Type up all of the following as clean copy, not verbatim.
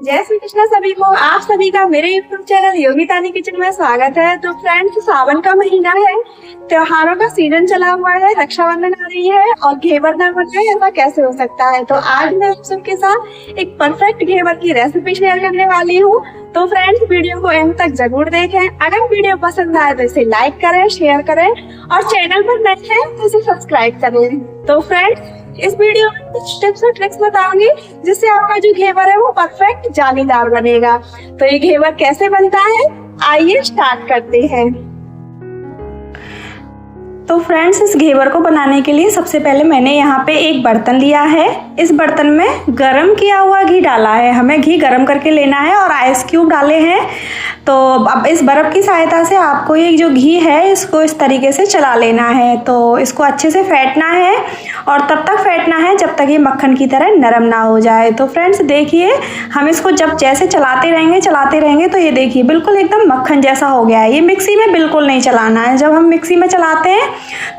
जय श्री कृष्ण सभी को। आप सभी का मेरे YouTube चैनल योगितानी किचन में स्वागत है। तो फ्रेंड्स, सावन का महीना है, त्योहारों का सीजन चला हुआ है, रक्षाबंधन आ रही है और घेवर ना बनाए ऐसा कैसे हो सकता है। तो आज मैं आप सबके साथ एक परफेक्ट घेवर की रेसिपी शेयर करने वाली हूँ। तो फ्रेंड्स, वीडियो को एंड तक जरूर देखें। अगर वीडियो पसंद आए तो इसे लाइक करें, शेयर करें और चैनल पर नए हैं तो इसे सब्सक्राइब करें। तो फ्रेंड्स, इस वीडियो में कुछ टिप्स और ट्रिक्स बताऊंगी जिससे आपका जो घेवर है वो परफेक्ट जालीदार बनेगा। तो ये घेवर कैसे बनता है, आइए स्टार्ट करते हैं। तो फ्रेंड्स, इस घेवर को बनाने के लिए सबसे पहले मैंने यहाँ पे एक बर्तन लिया है। इस बर्तन में गरम किया हुआ घी डाला है। हमें घी गरम करके लेना है और आइस क्यूब डाले हैं। तो अब इस बर्फ की सहायता से आपको ये जो घी है इसको इस तरीके से चला लेना है। तो इसको अच्छे से फेंटना है और तब तक फेंटना है जब तक ये मक्खन की तरह नरम ना हो जाए। तो फ्रेंड्स देखिए, हम इसको जब जैसे चलाते रहेंगे तो ये देखिए बिल्कुल एकदम मक्खन जैसा हो गया है। ये मिक्सी में बिल्कुल नहीं चलाना है। जब हम मिक्सी में चलाते हैं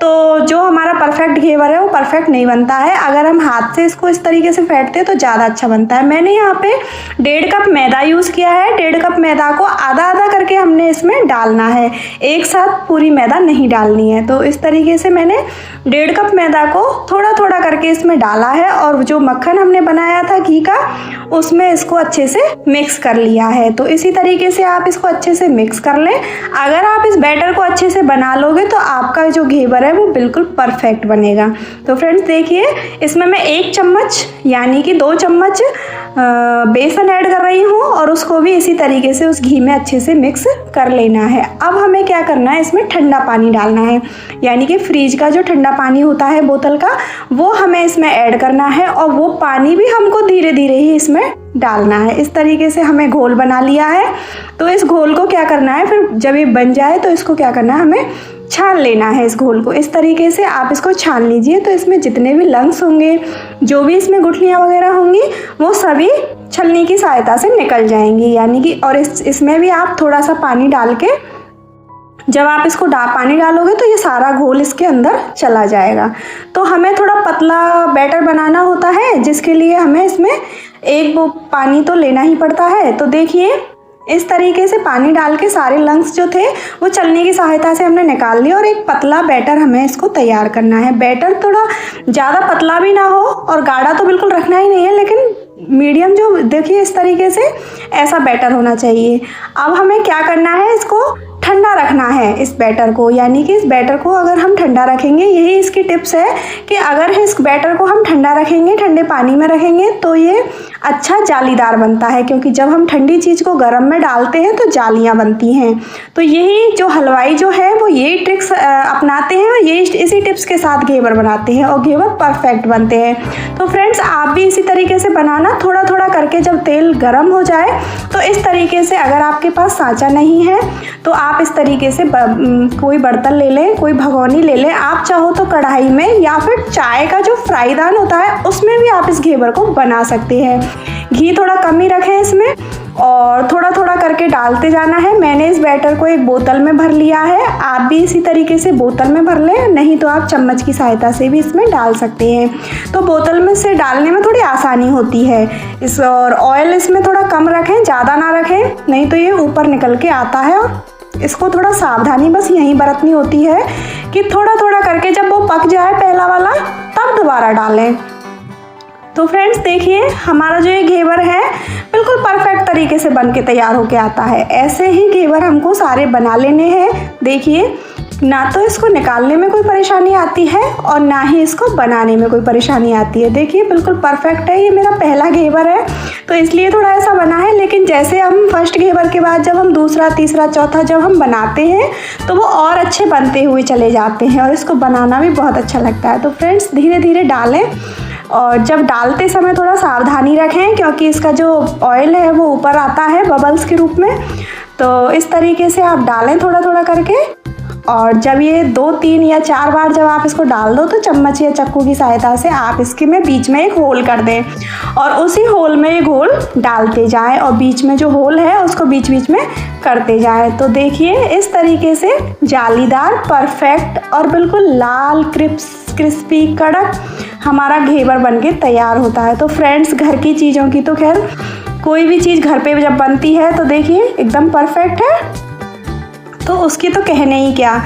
तो जो हमारा परफेक्ट घेवर है वो परफेक्ट नहीं बनता है। अगर हम हाथ से इसको इस तरीके से फेंटते हैं तो ज़्यादा अच्छा बनता है। मैंने यहाँ पे 1.5 कप मैदा यूज़ किया है। 1.5 कप मैदा को आधा आधा करके हमने इसमें डालना है, एक साथ पूरी मैदा नहीं डालनी है। तो इस तरीके से मैंने 1.5 कप मैदा को थोड़ा थोड़ा करके इसमें डाला है और जो मक्खन हमने बनाया था घी का उसमें इसको अच्छे से मिक्स कर लिया है। तो इसी तरीके से आप इसको अच्छे से मिक्स कर लें। अगर आप इस बैटर को अच्छे से बना लोगे तो आपका जो घेवर है वो बिल्कुल परफेक्ट बनेगा। तो फ्रेंड्स देखिए, इसमें मैं 1 चम्मच यानी कि 2 चम्मच बेसन ऐड कर रही हूँ और उसको भी इसी तरीके से उस घी में अच्छे से मिक्स कर लेना है। अब हमें क्या करना है, इसमें ठंडा पानी डालना है, यानी कि फ्रिज का जो ठंडा पानी होता है बोतल का, वो हमें इसमें ऐड करना है और वो पानी भी हमको धीरे धीरे ही इसमें डालना है। इस तरीके से हमें घोल बना लिया है। तो इस घोल को क्या करना है, फिर जब ये बन जाए तो इसको क्या करना है, हमें छान लेना है इस घोल को। इस तरीके से आप इसको छान लीजिए तो इसमें जितने भी लंग्स होंगे, जो भी इसमें गुठलियाँ वगैरह होंगी, वो सभी छलनी की सहायता से निकल जाएंगी। यानी कि और इसमें भी आप थोड़ा सा पानी डाल के, जब आप इसको पानी डालोगे तो ये सारा घोल इसके अंदर चला जाएगा। तो हमें थोड़ा पतला बैटर बनाना होता है, जिसके लिए हमें इसमें एक वो पानी तो लेना ही पड़ता है। तो देखिए, इस तरीके से पानी डाल के सारे लंग्स जो थे वो चलने की सहायता से हमने निकाल लिया और एक पतला बैटर हमें इसको तैयार करना है। बैटर थोड़ा ज़्यादा पतला भी ना हो और गाढ़ा तो बिल्कुल रखना ही नहीं है, लेकिन मीडियम, जो देखिए इस तरीके से ऐसा बैटर होना चाहिए। अब हमें क्या करना है, इसको ठंडा रखना है इस बैटर को। यानी कि इस बैटर को अगर हम ठंडा रखेंगे, यही इसकी टिप्स है कि अगर इस बैटर को हम ठंडा रखेंगे, ठंडे पानी में रखेंगे तो ये अच्छा जालीदार बनता है, क्योंकि जब हम ठंडी चीज़ को गर्म में डालते हैं तो जालियाँ बनती हैं। तो यही जो हलवाई जो है वो यही ट्रिक्स अपनाते हैं और यही इसी टिप्स के साथ घेवर बनाते हैं और घेवर परफेक्ट बनते हैं। तो फ्रेंड्स, आप भी इसी तरीके से बनाना, थोड़ा थोड़ा करके। जब तेल गर्म हो जाए तो इस तरीके से, अगर आपके पास सांचा नहीं है तो आप इस तरीके से कोई बर्तन ले लें, कोई भगोनी ले लें। आप चाहो तो कढ़ाई में या फिर चाय का जो फ्राईदान होता है उसमें भी आप इस घेवर को बना सकते हैं। घी थोड़ा कम ही रखें इसमें और थोड़ा थोड़ा करके डालते जाना है। मैंने इस बैटर को एक बोतल में भर लिया है। आप भी इसी तरीके से बोतल में भर लें, नहीं तो आप चम्मच की सहायता से भी इसमें डाल सकते हैं। तो बोतल में से डालने में थोड़ी आसानी होती है और ऑयल इसमें थोड़ा कम रखें, ज़्यादा ना रखें, नहीं तो ये ऊपर निकल के आता है। और इसको थोड़ा सावधानी बस यहीं बरतनी होती है कि थोड़ा थोड़ा करके जब वो पक जाए पहला वाला, तब दोबारा डालें। तो फ्रेंड्स देखिए, हमारा जो ये घेवर है बिल्कुल परफेक्ट तरीके से बन के तैयार होके आता है। ऐसे ही घेवर हमको सारे बना लेने हैं। देखिए, ना तो इसको निकालने में कोई परेशानी आती है और ना ही इसको बनाने में कोई परेशानी आती है। देखिए, बिल्कुल परफेक्ट है। ये मेरा पहला घेवर है तो इसलिए थोड़ा ऐसा बना है, लेकिन जैसे हम फर्स्ट घेवर के बाद जब हम दूसरा, तीसरा, चौथा जब हम बनाते हैं तो वो और अच्छे बनते हुए चले जाते हैं और इसको बनाना भी बहुत अच्छा लगता है। तो फ्रेंड्स, धीरे धीरे डालें और जब डालते समय थोड़ा सावधानी रखें, क्योंकि इसका जो ऑयल है वो ऊपर आता है बबल्स के रूप में। तो इस तरीके से आप डालें थोड़ा थोड़ा करके और जब ये 2, 3 या 4 बार जब आप इसको डाल दो तो चम्मच या चक्कू की सहायता से आप इसके में बीच में एक होल कर दें और उसी होल में ये घोल डालते जाएं और बीच में जो होल है उसको बीच बीच में करते जाएं। तो देखिए, इस तरीके से जालीदार, परफेक्ट और बिल्कुल लाल, क्रिस्पी, कड़क हमारा घेवर बनके तैयार होता है। तो फ्रेंड्स, घर की चीज़ों की तो खैर कोई भी चीज़ घर पे जब बनती है तो देखिए एकदम परफेक्ट है, तो उसकी तो कहने ही क्या।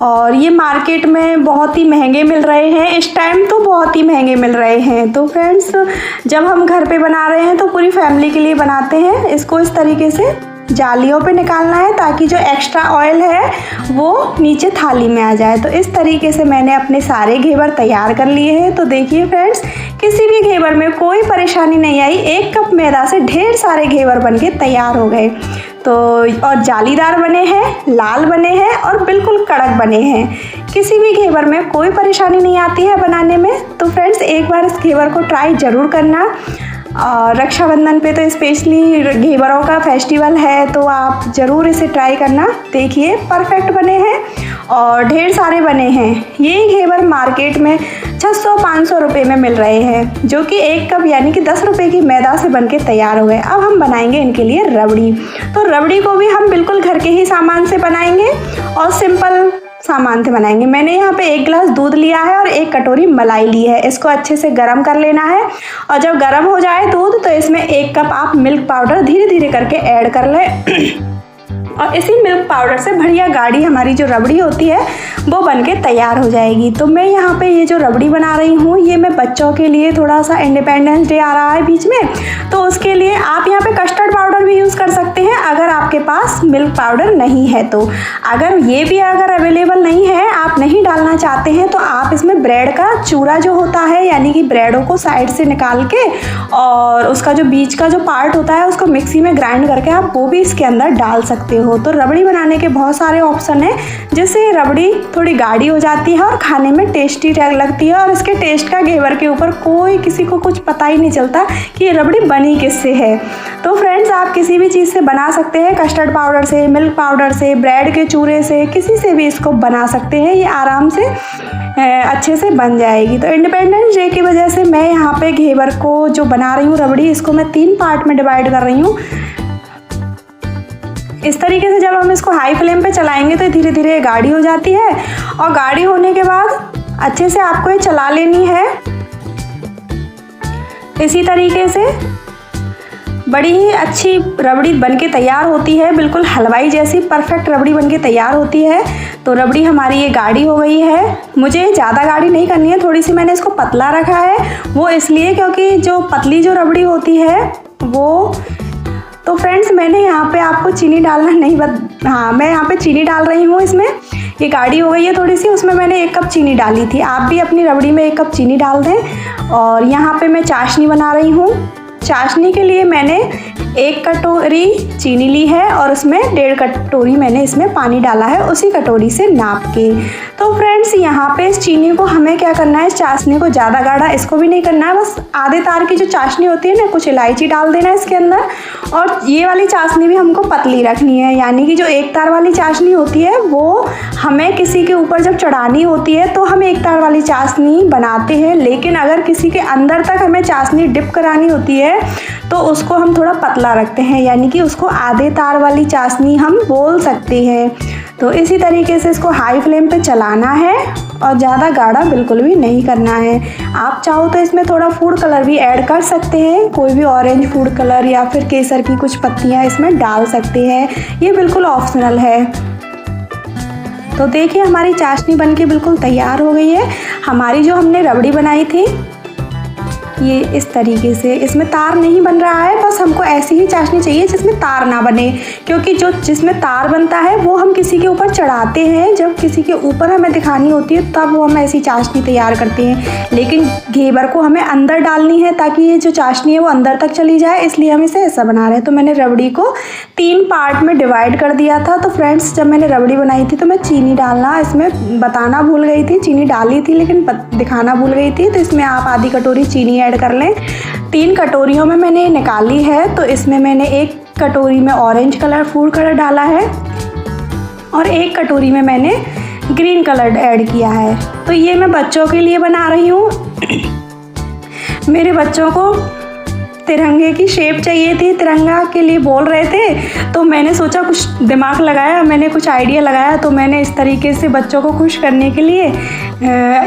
और ये मार्केट में बहुत ही महंगे मिल रहे हैं, इस टाइम तो बहुत ही महंगे मिल रहे हैं। तो फ्रेंड्स, जब हम घर पे बना रहे हैं तो पूरी फैमिली के लिए बनाते हैं। इसको इस तरीके से जालियों पे निकालना है ताकि जो एक्स्ट्रा ऑयल है वो नीचे थाली में आ जाए। तो इस तरीके से मैंने अपने सारे घेवर तैयार कर लिए हैं। तो देखिए फ्रेंड्स, किसी भी घेवर में कोई परेशानी नहीं आई। 1 कप मैदा से ढेर सारे घेवर बनके तैयार हो गए। तो और जालीदार बने हैं, लाल बने हैं और बिल्कुल कड़क बने हैं। किसी भी घेवर में कोई परेशानी नहीं आती है बनाने में। तो फ्रेंड्स, एक बार इस घेवर को ट्राई ज़रूर करना। और रक्षाबंधन पे तो स्पेशली घेवरों का फेस्टिवल है, तो आप ज़रूर इसे ट्राई करना। देखिए परफेक्ट बने हैं और ढेर सारे बने हैं। ये घेवर मार्केट में 600-500 रुपये में मिल रहे हैं, जो कि 1 कप यानी कि 10 रुपये की मैदा से बनके तैयार हो गए। अब हम बनाएंगे इनके लिए रबड़ी। तो रबड़ी को भी हम बिल्कुल घर के ही सामान से बनाएंगे और सिंपल सामान से बनाएंगे। मैंने यहाँ पे 1 गिलास दूध लिया है और 1 कटोरी मलाई ली है। इसको अच्छे से गर्म कर लेना है और जब गर्म हो जाए दूध तो इसमें 1 कप आप मिल्क पाउडर धीरे धीरे करके ऐड कर लें और इसी मिल्क पाउडर से बढ़िया गाढ़ी हमारी जो रबड़ी होती है वो बनके तैयार हो जाएगी। तो मैं यहाँ पे ये जो रबड़ी बना रही हूँ, ये मैं बच्चों के लिए, थोड़ा सा इंडिपेंडेंस डे आ रहा है बीच में, तो उसके लिए आप यहाँ पे कस्टर्ड पाउडर भी यूज़ कर सकते हैं अगर आपके पास मिल्क पाउडर नहीं है तो। अगर ये भी अगर अवेलेबल नहीं है, आप नहीं डालना चाहते हैं, तो आप इसमें ब्रेड का चूरा जो होता है, यानी कि ब्रेडों को साइड से निकाल के और उसका जो बीच का जो पार्ट होता है उसको मिक्सी में ग्राइंड करके आप वो भी इसके अंदर डाल सकते हो। तो रबड़ी बनाने के बहुत सारे ऑप्शन हैं, जिससे रबड़ी थोड़ी गाढ़ी हो जाती है और खाने में टेस्टी लगती है। और इसके टेस्ट का घेवर के ऊपर कोई किसी को कुछ पता ही नहीं चलता कि ये रबड़ी बनी किससे है। तो फ्रेंड्स, आप किसी भी चीज़ से बना सकते हैं, कस्टर्ड पाउडर से, मिल्क पाउडर से, ब्रेड के चूरे से, किसी से भी इसको बना सकते हैं। ये आराम से अच्छे से बन जाएगी। तो इंडिपेंडेंस डे की वजह से मैं यहाँ पे घेवर को जो बना रही हूँ रबड़ी, इसको मैं 3 पार्ट में डिवाइड कर रही हूँ। इस तरीके से जब हम इसको हाई फ्लेम पे चलाएंगे तो धीरे धीरे गाढ़ी हो जाती है और गाढ़ी होने के बाद अच्छे से आपको ये चला लेनी है। इसी तरीके से बड़ी ही अच्छी रबड़ी बनके तैयार होती है, बिल्कुल हलवाई जैसी परफेक्ट रबड़ी बनके तैयार होती है। तो रबड़ी हमारी ये गाढ़ी हो गई है। मुझे ज़्यादा गाढ़ी नहीं करनी है, थोड़ी सी मैंने इसको पतला रखा है, वो इसलिए क्योंकि जो पतली जो रबड़ी होती है वो। तो फ्रेंड्स, मैंने यहाँ पे आपको चीनी डालना नहीं मैं यहाँ पे चीनी डाल रही हूँ इसमें। ये गाढ़ी हो गई है थोड़ी सी, उसमें मैंने 1 कप चीनी डाली थी। आप भी अपनी रबड़ी में 1 कप चीनी डाल दें। और यहाँ पे मैं चाशनी बना रही हूँ। चाशनी के लिए मैंने 1 कटोरी चीनी ली है और उसमें 1.5 कटोरी मैंने इसमें पानी डाला है, उसी कटोरी से नाप के। तो फ्रेंड्स, यहाँ पे इस चीनी को हमें क्या करना है, इस चाशनी को ज़्यादा गाढ़ा इसको भी नहीं करना है, बस आधे तार की जो चाशनी होती है ना, कुछ इलायची डाल देना है इसके अंदर। और ये वाली चाशनी भी हमको पतली रखनी है, यानी कि जो 1 तार वाली चाशनी होती है वो हमें किसी के ऊपर जब चढ़ानी होती है तो हम 1 तार वाली चाशनी बनाते हैं। लेकिन अगर किसी के अंदर तक हमें चाशनी डिप करानी होती है तो उसको हम थोड़ा पतला रखते हैं, यानी कि उसको आधे तार वाली चाशनी हम बोल सकते हैं। तो इसी तरीके से इसको हाई फ्लेम पे चलाना है और ज़्यादा गाढ़ा बिल्कुल भी नहीं करना है। आप चाहो तो इसमें थोड़ा फूड कलर भी ऐड कर सकते हैं, कोई भी ऑरेंज फूड कलर या फिर केसर की कुछ पत्तियां इसमें डाल सकते हैं, ये बिल्कुल ऑप्शनल है। तो देखिए, हमारी चाशनी बनके बिल्कुल तैयार हो गई है। हमारी जो हमने रबड़ी बनाई थी ये इस तरीके से, इसमें तार नहीं बन रहा है, बस हमको ऐसी ही चाशनी चाहिए जिसमें तार ना बने, क्योंकि जो जिसमें तार बनता है वो हम किसी के ऊपर चढ़ाते हैं, जब किसी के ऊपर हमें दिखानी होती है तब वो हम ऐसी चाशनी तैयार करते हैं। लेकिन घेवर को हमें अंदर डालनी है ताकि ये जो चाशनी है वो अंदर तक चली जाए, इसलिए हम इसे ऐसा बना रहे हैं। तो मैंने रबड़ी को 3 पार्ट में डिवाइड कर दिया था। तो फ्रेंड्स, जब मैंने रबड़ी बनाई थी तो मैं चीनी डालना इसमें बताना भूल गई थी, चीनी डाली थी लेकिन दिखाना भूल गई थी। तो इसमें आप आधी कटोरी चीनी ऐड कर लें। 3 कटोरियों में मैंने निकाली है। तो इसमें मैंने 1 कटोरी में ऑरेंज कलर फूड कलर डाला है और 1 कटोरी में मैंने ग्रीन कलर ऐड किया है। तो ये मैं बच्चों के लिए बना रही हूँ। मेरे बच्चों को तिरंगे की शेप चाहिए थी, तिरंगा के लिए बोल रहे थे। तो मैंने सोचा, कुछ दिमाग लगाया, मैंने कुछ आइडिया लगाया। तो मैंने इस तरीके से बच्चों को खुश करने के लिए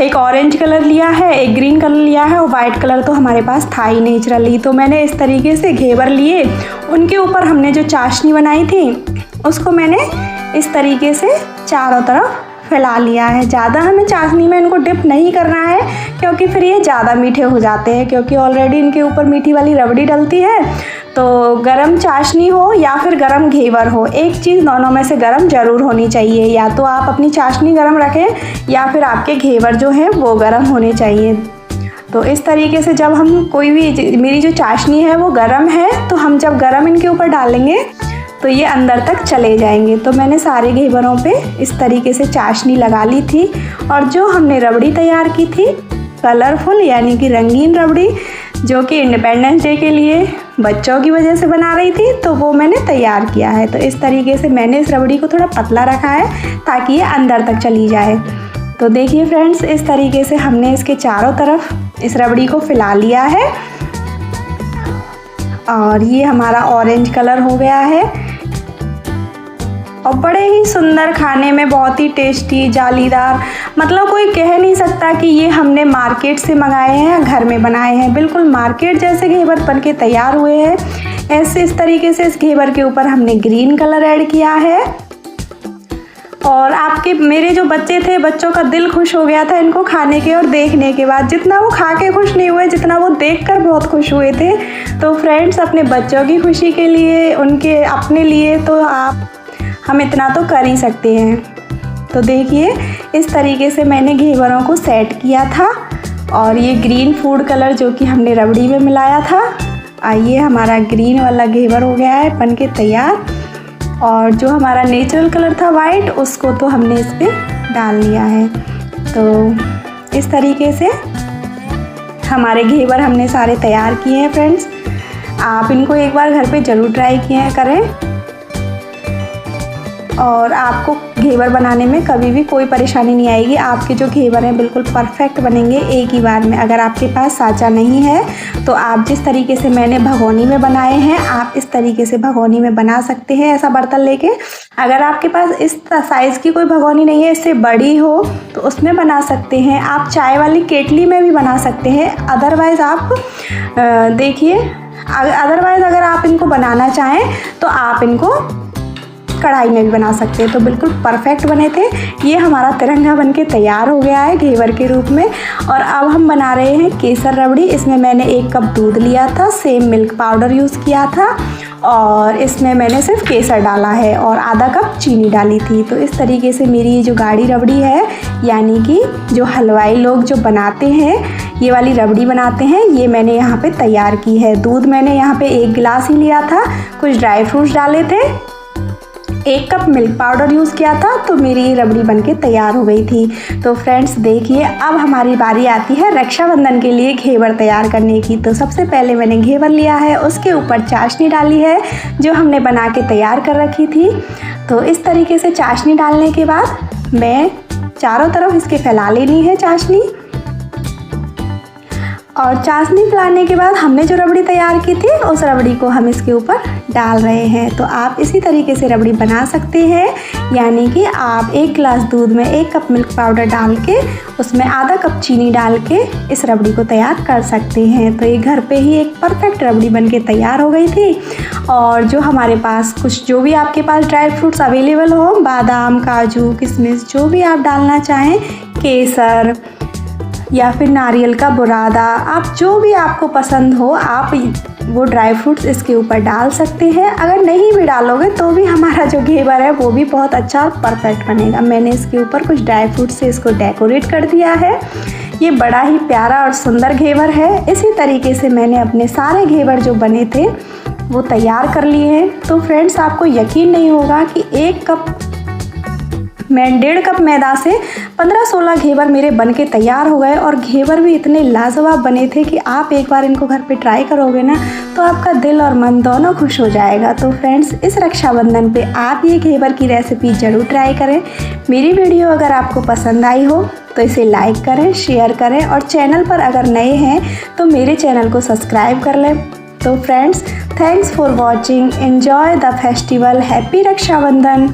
एक ऑरेंज कलर लिया है, एक ग्रीन कलर लिया है और वाइट कलर तो हमारे पास था ही नेचुरली। तो मैंने इस तरीके से घेवर लिए, उनके ऊपर हमने जो चाशनी बनाई थी उसको मैंने इस तरीके से चारों तरफ फैला लिया है। ज़्यादा हमें चाशनी में इनको डिप नहीं करना है, क्योंकि फिर ये ज़्यादा मीठे हो जाते हैं, क्योंकि ऑलरेडी इनके ऊपर मीठी वाली रबड़ी डलती है। तो गरम चाशनी हो या फिर गरम घेवर हो, एक चीज़ दोनों में से गरम ज़रूर होनी चाहिए। या तो आप अपनी चाशनी गरम रखें या फिर आपके घेवर जो है वो गरम होने चाहिए। तो इस तरीके से जब हम कोई भी, मेरी जो चाशनी है वो गरम है, तो हम जब गरम इनके ऊपर डालेंगे तो ये अंदर तक चले जाएंगे। तो मैंने सारे घेवरों पे इस तरीके से चाशनी लगा ली थी। और जो हमने रबड़ी तैयार की थी कलरफुल, यानी कि रंगीन रबड़ी, जो कि इंडिपेंडेंस डे के लिए बच्चों की वजह से बना रही थी, तो वो मैंने तैयार किया है। तो इस तरीके से मैंने इस रबड़ी को थोड़ा पतला रखा है ताकि ये अंदर तक चली जाए। तो देखिए फ्रेंड्स, इस तरीके से हमने इसके चारों तरफ इस रबड़ी को फैला लिया है। और ये हमारा ऑरेंज कलर हो गया है और बड़े ही सुंदर, खाने में बहुत ही टेस्टी, जालीदार, मतलब कोई कह नहीं सकता कि ये हमने मार्केट से मंगाए हैं या घर में बनाए हैं। बिल्कुल मार्केट जैसे घेवर बन के तैयार हुए हैं। ऐसे इस तरीके से इस घेवर के ऊपर हमने ग्रीन कलर ऐड किया है। और आपके मेरे जो बच्चे थे, बच्चों का दिल खुश हो गया था इनको खाने के और देखने के बाद। जितना वो खा के खुश नहीं हुए, जितना वो देखकर बहुत खुश हुए थे। तो फ्रेंड्स, अपने बच्चों की खुशी के लिए, उनके अपने लिए, तो हम इतना तो कर ही सकते हैं। तो देखिए, इस तरीके से मैंने घेवरों को सेट किया था। और ये ग्रीन फूड कलर जो कि हमने रबड़ी में मिलाया था, आइए हमारा ग्रीन वाला घेवर हो गया है बन के तैयार। और जो हमारा नेचुरल कलर था वाइट, उसको तो हमने इस पर डाल लिया है। तो इस तरीके से हमारे घेवर हमने सारे तैयार किए हैं फ्रेंड्स। आप इनको एक बार घर पे ज़रूर ट्राई करें और आपको घेवर बनाने में कभी भी कोई परेशानी नहीं आएगी। आपके जो घेवर हैं बिल्कुल परफेक्ट बनेंगे एक ही बार में। अगर आपके पास साँचा नहीं है तो आप जिस तरीके से मैंने भगोनी में बनाए हैं, आप इस तरीके से भगोनी में बना सकते हैं, ऐसा बर्तन लेके। अगर आपके पास इस साइज़ की कोई भगोनी नहीं है, इससे बड़ी हो, तो उसमें बना सकते हैं। आप चाय वाली केटली में भी बना सकते हैं। अदरवाइज़ आप देखिए, अदरवाइज़ अगर आप इनको बनाना चाहें तो आप इनको कढ़ाई में भी बना सकते हैं। तो बिल्कुल परफेक्ट बने थे। ये हमारा तिरंगा बनके तैयार हो गया है घेवर के रूप में। और अब हम बना रहे हैं केसर रबड़ी। इसमें मैंने 1 कप दूध लिया था, सेम मिल्क पाउडर यूज़ किया था और इसमें मैंने सिर्फ केसर डाला है और आधा कप चीनी डाली थी। तो इस तरीके से मेरी ये जो गाढ़ी रबड़ी है, यानी कि जो हलवाई लोग जो बनाते हैं, ये वाली रबड़ी बनाते हैं, ये मैंने यहाँ पे तैयार की है। दूध मैंने यहाँ पे 1 गिलास ही लिया था, कुछ ड्राई फ्रूट्स डाले थे, 1 कप मिल्क पाउडर यूज़ किया था। तो मेरी ये रबड़ी बनके तैयार हो गई थी। तो फ्रेंड्स देखिए, अब हमारी बारी आती है रक्षाबंधन के लिए घेवर तैयार करने की। तो सबसे पहले मैंने घेवर लिया है, उसके ऊपर चाशनी डाली है जो हमने बना के तैयार कर रखी थी। तो इस तरीके से चाशनी डालने के बाद मैं चारों तरफ इसके फैला लेनी है चाशनी। और चाशनी फैलाने के बाद हमने जो रबड़ी तैयार की थी, उस रबड़ी को हम इसके ऊपर डाल रहे हैं। तो आप इसी तरीके से रबड़ी बना सकते हैं, यानी कि आप 1 गिलास दूध में 1 कप मिल्क पाउडर डाल के उसमें आधा कप चीनी डाल के इस रबड़ी को तैयार कर सकते हैं। तो ये घर पे ही एक परफेक्ट रबड़ी बनके तैयार हो गई थी। और जो हमारे पास कुछ, जो भी आपके पास ड्राई फ्रूट्स अवेलेबल हो, बादाम, काजू, किशमिश, जो भी आप डालना चाहें, केसर या फिर नारियल का बुरादा, आप जो भी आपको पसंद हो, आप वो ड्राई फ्रूट्स इसके ऊपर डाल सकते हैं। अगर नहीं भी डालोगे तो भी हमारा जो घेवर है वो भी बहुत अच्छा और परफेक्ट बनेगा। मैंने इसके ऊपर कुछ ड्राई फ्रूट्स से इसको डेकोरेट कर दिया है। ये बड़ा ही प्यारा और सुंदर घेवर है। इसी तरीके से मैंने अपने सारे घेवर जो बने थे वो तैयार कर लिए हैं। तो फ्रेंड्स, आपको यकीन नहीं होगा कि 1.5 कप मैदा से 15-16 घेवर मेरे बनके तैयार हो गए। और घेवर भी इतने लाजवाब बने थे कि आप एक बार इनको घर पे ट्राई करोगे ना, तो आपका दिल और मन दोनों खुश हो जाएगा। तो फ्रेंड्स, इस रक्षाबंधन पे आप ये घेवर की रेसिपी ज़रूर ट्राई करें। मेरी वीडियो अगर आपको पसंद आई हो तो इसे लाइक करें, शेयर करें और चैनल पर अगर नए हैं तो मेरे चैनल को सब्सक्राइब कर लें। तो friends, thanks for watching, enjoy the festival, happy Rakshabandhan.